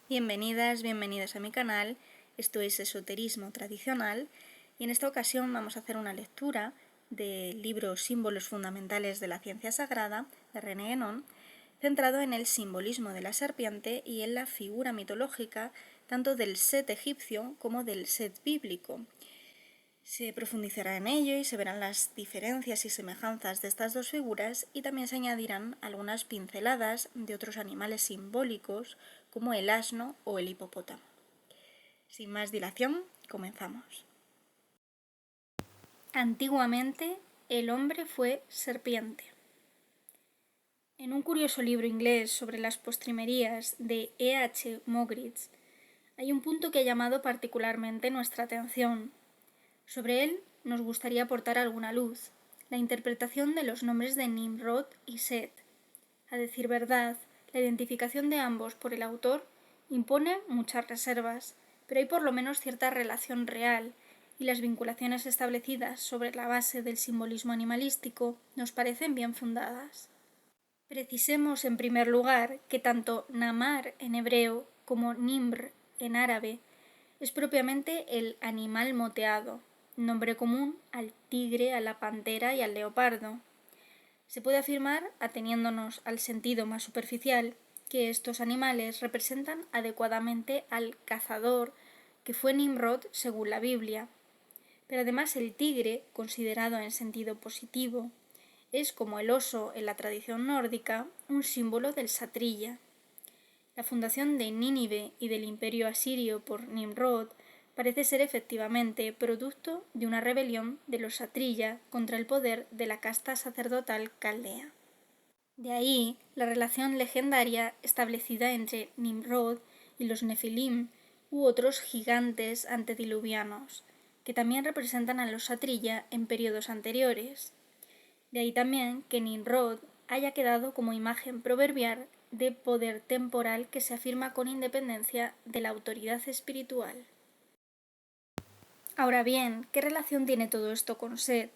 Bienvenidas, bienvenidos a mi canal. Esto es Esoterismo Tradicional y en esta ocasión vamos a hacer una lectura del libro Símbolos Fundamentales de la Ciencia Sagrada de René Guénon, centrado en el simbolismo de la serpiente y en la figura mitológica tanto del Set egipcio como del Set bíblico. Se profundizará en ello y se verán las diferencias y semejanzas de estas dos figuras y también se añadirán algunas pinceladas de otros animales simbólicos como el asno o el hipopótamo. Sin más dilación, comenzamos. Antiguamente, el hombre fue serpiente. En un curioso libro inglés sobre las postrimerías de E.H. Mogridge, hay un punto que ha llamado particularmente nuestra atención. Sobre él nos gustaría aportar alguna luz, la interpretación de los nombres de Nimrod y Set. A decir verdad, la identificación de ambos por el autor impone muchas reservas, pero hay por lo menos cierta relación real, y las vinculaciones establecidas sobre la base del simbolismo animalístico nos parecen bien fundadas. Precisemos en primer lugar que tanto Namar en hebreo como Nimr en árabe es propiamente el animal moteado, nombre común al tigre, a la pantera y al leopardo. Se puede afirmar, ateniéndonos al sentido más superficial, que estos animales representan adecuadamente al cazador que fue Nimrod según la Biblia. Pero además el tigre, considerado en sentido positivo, es, como el oso en la tradición nórdica, un símbolo del satrilla. La fundación de Nínive y del imperio asirio por Nimrod parece ser efectivamente producto de una rebelión de los satrilla contra el poder de la casta sacerdotal caldea. De ahí la relación legendaria establecida entre Nimrod y los Nefilim u otros gigantes antediluvianos, que también representan a los satrilla en periodos anteriores. De ahí también que Nimrod haya quedado como imagen proverbial de poder temporal que se afirma con independencia de la autoridad espiritual. Ahora bien, ¿qué relación tiene todo esto con Set?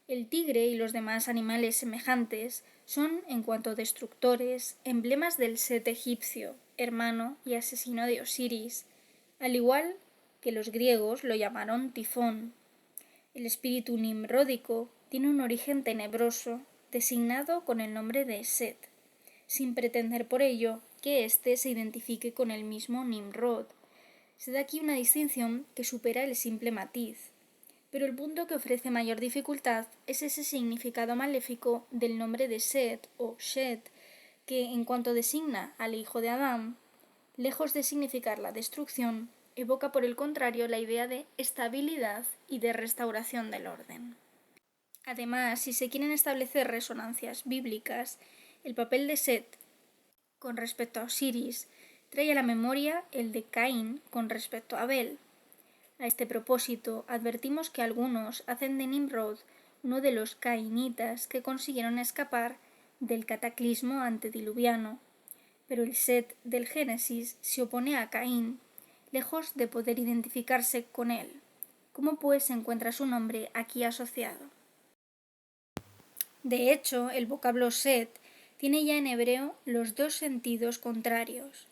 El tigre y los demás animales semejantes son, en cuanto a destructores, emblemas del Set egipcio, hermano y asesino de Osiris, al igual que los griegos lo llamaron Tifón. El espíritu nimródico tiene un origen tenebroso, designado con el nombre de Set, sin pretender por ello que éste se identifique con el mismo Nimrod. Se da aquí una distinción que supera el simple matiz, pero el punto que ofrece mayor dificultad es ese significado maléfico del nombre de Set o Shet, que en cuanto designa al hijo de Adán, lejos de significar la destrucción, evoca por el contrario la idea de estabilidad y de restauración del orden. Además, si se quieren establecer resonancias bíblicas, el papel de Set con respecto a Osiris trae a la memoria el de Caín con respecto a Abel. A este propósito, advertimos que algunos hacen de Nimrod uno de los cainitas que consiguieron escapar del cataclismo antediluviano, pero el Set del Génesis se opone a Caín, lejos de poder identificarse con él. ¿Cómo pues se encuentra su nombre aquí asociado? De hecho, el vocablo Set tiene ya en hebreo los dos sentidos contrarios,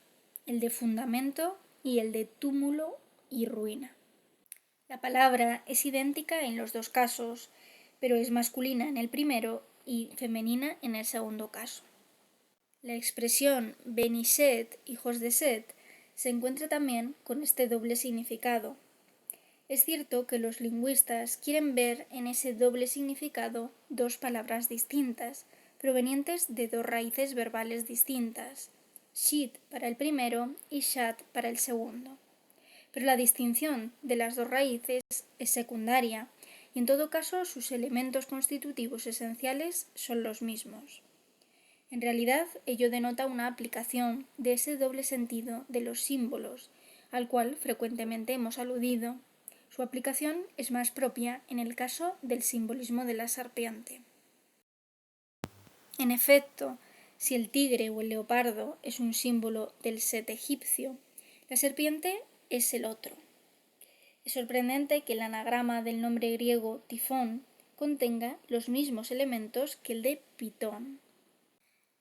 el de fundamento y el de túmulo y ruina. La palabra es idéntica en los dos casos, pero es masculina en el primero y femenina en el segundo caso. La expresión Beni Set, hijos de Set, se encuentra también con este doble significado. Es cierto que los lingüistas quieren ver en ese doble significado dos palabras distintas, provenientes de dos raíces verbales distintas, Shit para el primero y Shat para el segundo. Pero la distinción de las dos raíces es secundaria y en todo caso sus elementos constitutivos esenciales son los mismos. En realidad, ello denota una aplicación de ese doble sentido de los símbolos, al cual frecuentemente hemos aludido. Su aplicación es más propia en el caso del simbolismo de la serpiente. En efecto, si el tigre o el leopardo es un símbolo del Set egipcio, la serpiente es el otro. Es sorprendente que el anagrama del nombre griego Tifón contenga los mismos elementos que el de Pitón.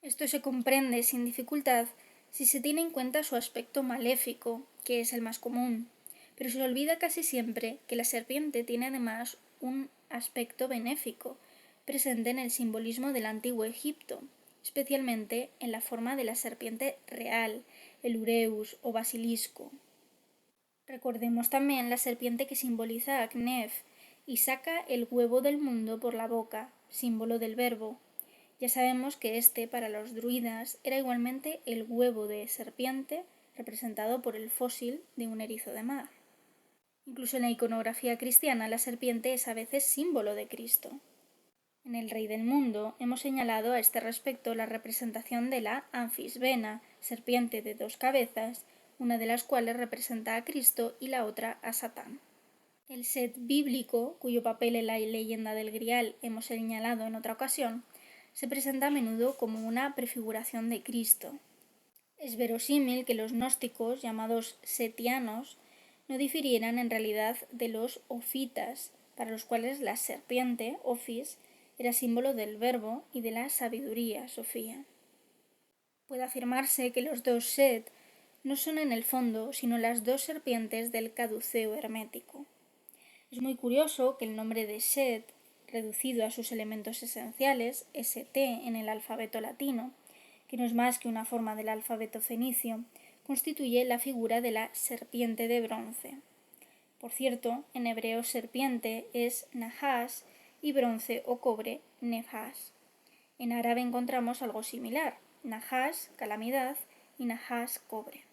Esto se comprende sin dificultad si se tiene en cuenta su aspecto maléfico, que es el más común, pero se olvida casi siempre que la serpiente tiene además un aspecto benéfico, presente en el simbolismo del antiguo Egipto, especialmente en la forma de la serpiente real, el ureus o basilisco. Recordemos también la serpiente que simboliza a Knef y saca el huevo del mundo por la boca, símbolo del verbo. Ya sabemos que este, para los druidas, era igualmente el huevo de serpiente representado por el fósil de un erizo de mar. Incluso en la iconografía cristiana, la serpiente es a veces símbolo de Cristo. En el Rey del Mundo hemos señalado a este respecto la representación de la anfisbena, serpiente de 2 cabezas, una de las cuales representa a Cristo y la otra a Satán. El Set bíblico, cuyo papel en la leyenda del Grial hemos señalado en otra ocasión, se presenta a menudo como una prefiguración de Cristo. Es verosímil que los gnósticos, llamados setianos, no difirieran en realidad de los ofitas, para los cuales la serpiente, Ophis, era símbolo del verbo y de la sabiduría, Sofía. Puede afirmarse que los 2 Set no son en el fondo sino las 2 serpientes del caduceo hermético. Es muy curioso que el nombre de Set, reducido a sus elementos esenciales, St en el alfabeto latino, que no es más que una forma del alfabeto fenicio, constituye la figura de la serpiente de bronce. Por cierto, en hebreo serpiente es nahash y bronce o cobre nefhash. En árabe encontramos algo similar, nahash, calamidad, y nahash, cobre.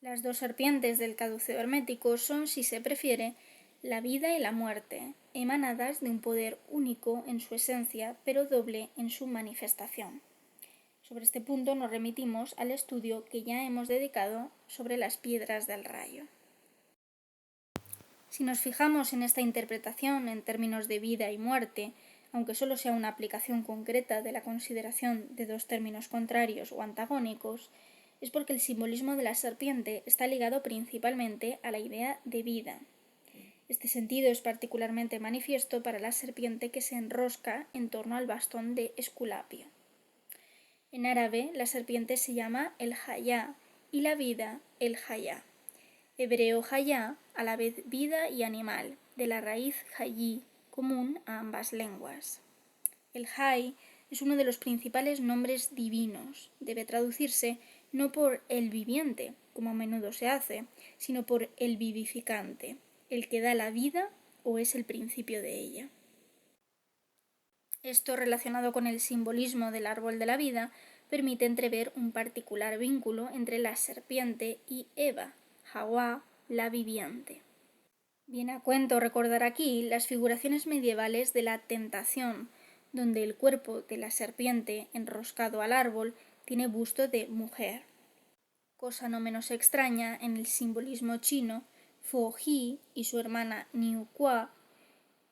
Las 2 serpientes del caduceo hermético son, si se prefiere, la vida y la muerte, emanadas de un poder único en su esencia, pero doble en su manifestación. Sobre este punto nos remitimos al estudio que ya hemos dedicado sobre las piedras del rayo. Si nos fijamos en esta interpretación en términos de vida y muerte, aunque solo sea una aplicación concreta de la consideración de 2 términos contrarios o antagónicos, es porque el simbolismo de la serpiente está ligado principalmente a la idea de vida. Este sentido es particularmente manifiesto para la serpiente que se enrosca en torno al bastón de Esculapio. En árabe, la serpiente se llama el hayá y la vida el hayá. Hebreo hayá, a la vez vida y animal, de la raíz hayí, común a ambas lenguas. El hay es uno de los principales nombres divinos. Debe traducirse no por el viviente, como a menudo se hace, sino por el vivificante, el que da la vida o es el principio de ella. Esto, relacionado con el simbolismo del árbol de la vida, permite entrever un particular vínculo entre la serpiente y Eva, Hawa, la viviente. Viene a cuento recordar aquí las figuraciones medievales de la tentación, donde el cuerpo de la serpiente enroscado al árbol tiene busto de mujer. Cosa no menos extraña en el simbolismo chino, Fo Hi y su hermana Niu Qua,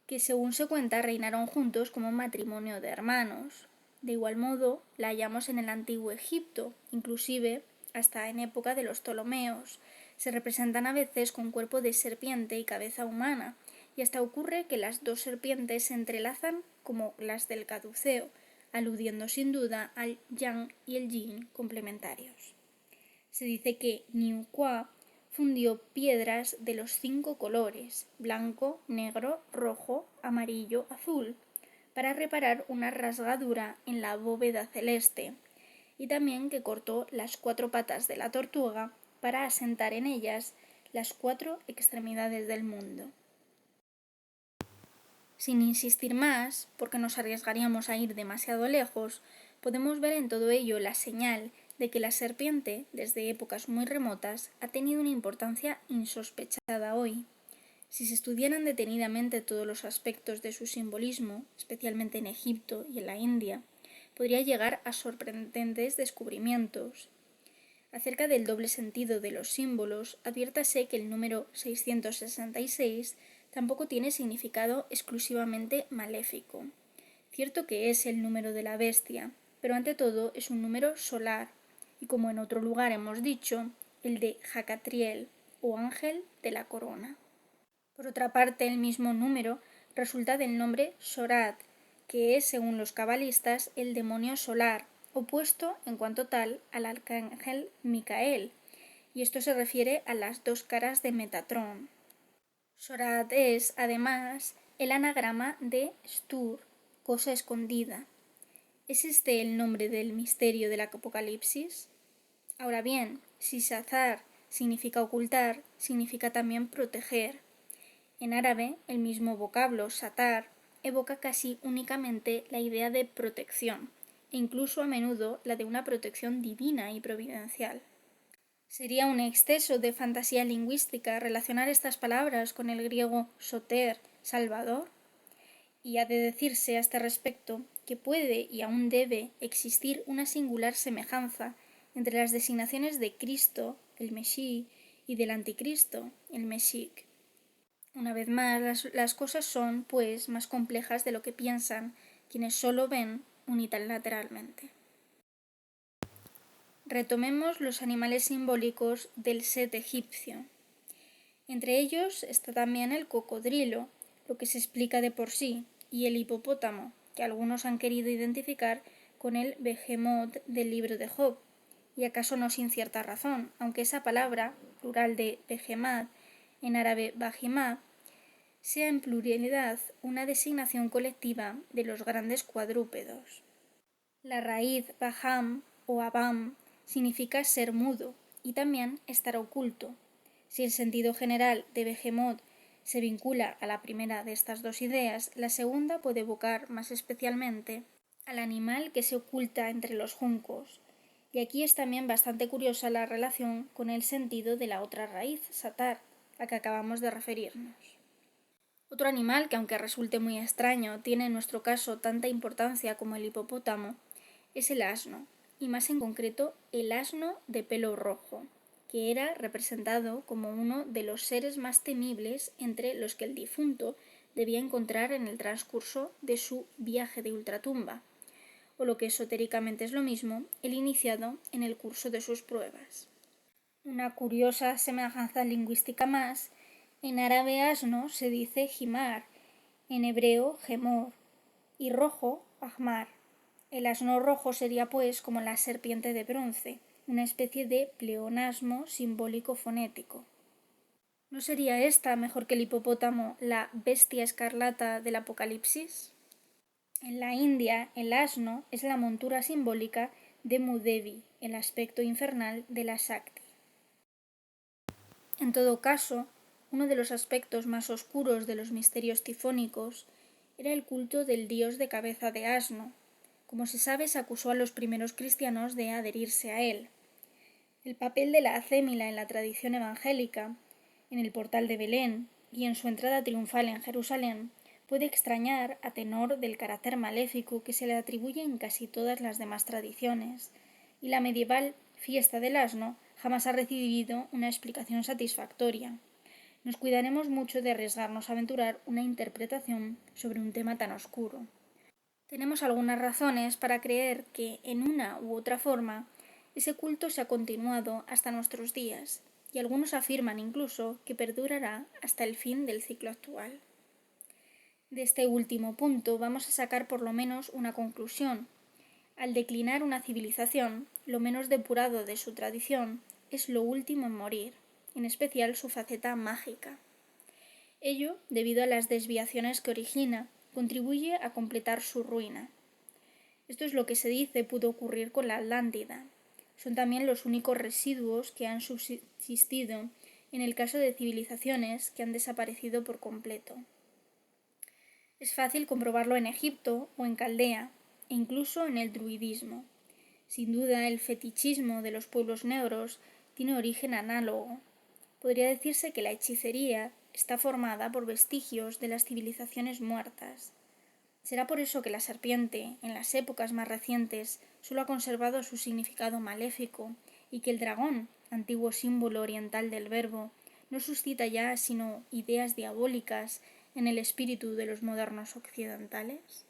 que según se cuenta reinaron juntos como matrimonio de hermanos. De igual modo, la hallamos en el antiguo Egipto, inclusive hasta en época de los Ptolomeos. Se representan a veces con cuerpo de serpiente y cabeza humana, y hasta ocurre que las 2 serpientes se entrelazan como las del caduceo, aludiendo sin duda al yang y el yin complementarios. Se dice que Niu Qua fundió piedras de los 5 colores, blanco, negro, rojo, amarillo, azul, para reparar una rasgadura en la bóveda celeste, y también que cortó las 4 patas de la tortuga para asentar en ellas las 4 extremidades del mundo. Sin insistir más, porque nos arriesgaríamos a ir demasiado lejos, podemos ver en todo ello la señal de que la serpiente, desde épocas muy remotas, ha tenido una importancia insospechada hoy. Si se estudiaran detenidamente todos los aspectos de su simbolismo, especialmente en Egipto y en la India, podría llegar a sorprendentes descubrimientos. Acerca del doble sentido de los símbolos, adviértase que el número 666 tampoco tiene significado exclusivamente maléfico. Cierto que es el número de la bestia, pero ante todo es un número solar, y como en otro lugar hemos dicho, el de Jacatriel, o ángel de la corona. Por otra parte, el mismo número resulta del nombre Sorat, que es, según los cabalistas, el demonio solar, opuesto en cuanto tal al arcángel Micael, y esto se refiere a las dos caras de Metatrón. Sorat es, además, el anagrama de Stur, cosa escondida. ¿Es este el nombre del misterio del Apocalipsis? Ahora bien, si Satar significa ocultar, significa también proteger. En árabe, el mismo vocablo Satar evoca casi únicamente la idea de protección, e incluso a menudo la de una protección divina y providencial. Sería un exceso de fantasía lingüística relacionar estas palabras con el griego soter, salvador, y ha de decirse a este respecto que puede y aún debe existir una singular semejanza entre las designaciones de Cristo, el Mesí, y del Anticristo, el Mesíc. Una vez más, las cosas son, pues, más complejas de lo que piensan quienes solo ven unilateralmente. Retomemos los animales simbólicos del Set egipcio. Entre ellos está también el cocodrilo, lo que se explica de por sí, y el hipopótamo, que algunos han querido identificar con el Behemoth del libro de Job, y acaso no sin cierta razón, aunque esa palabra, plural de Behemoth, en árabe Bahimá, sea en pluralidad una designación colectiva de los grandes cuadrúpedos. La raíz Baham o Abam significa ser mudo y también estar oculto. Si el sentido general de Behemoth se vincula a la primera de estas dos ideas, la segunda puede evocar más especialmente al animal que se oculta entre los juncos. Y aquí es también bastante curiosa la relación con el sentido de la otra raíz, Satar, a que acabamos de referirnos. Otro animal que, aunque resulte muy extraño, tiene en nuestro caso tanta importancia como el hipopótamo, es el asno, y más en concreto el asno de pelo rojo, que era representado como uno de los seres más temibles entre los que el difunto debía encontrar en el transcurso de su viaje de ultratumba, o lo que esotéricamente es lo mismo, el iniciado en el curso de sus pruebas. Una curiosa semejanza lingüística más, en árabe asno se dice jimar, en hebreo gemor, y rojo ahmar. El asno rojo sería pues como la serpiente de bronce, una especie de pleonasmo simbólico fonético. ¿No sería esta, mejor que el hipopótamo, la bestia escarlata del Apocalipsis? En la India, el asno es la montura simbólica de Mudevi, el aspecto infernal de la Shakti. En todo caso, uno de los aspectos más oscuros de los misterios tifónicos era el culto del dios de cabeza de asno. Como se sabe, se acusó a los primeros cristianos de adherirse a él. El papel de la acémila en la tradición evangélica, en el portal de Belén y en su entrada triunfal en Jerusalén, puede extrañar a tenor del carácter maléfico que se le atribuye en casi todas las demás tradiciones, y la medieval fiesta del asno jamás ha recibido una explicación satisfactoria. Nos cuidaremos mucho de arriesgarnos a aventurar una interpretación sobre un tema tan oscuro. Tenemos algunas razones para creer que, en una u otra forma, ese culto se ha continuado hasta nuestros días, y algunos afirman incluso que perdurará hasta el fin del ciclo actual. De este último punto vamos a sacar por lo menos una conclusión. Al declinar una civilización, lo menos depurado de su tradición es lo último en morir, en especial su faceta mágica. Ello, debido a las desviaciones que origina, contribuye a completar su ruina. Esto es lo que se dice pudo ocurrir con la Atlántida. Son también los únicos residuos que han subsistido en el caso de civilizaciones que han desaparecido por completo. Es fácil comprobarlo en Egipto o en Caldea, e incluso en el druidismo. Sin duda, el fetichismo de los pueblos negros tiene origen análogo. Podría decirse que la hechicería está formada por vestigios de las civilizaciones muertas. Será por eso que la serpiente, en las épocas más recientes, solo ha conservado su significado maléfico y que el dragón, antiguo símbolo oriental del verbo, no suscita ya sino ideas diabólicas en el espíritu de los modernos occidentales.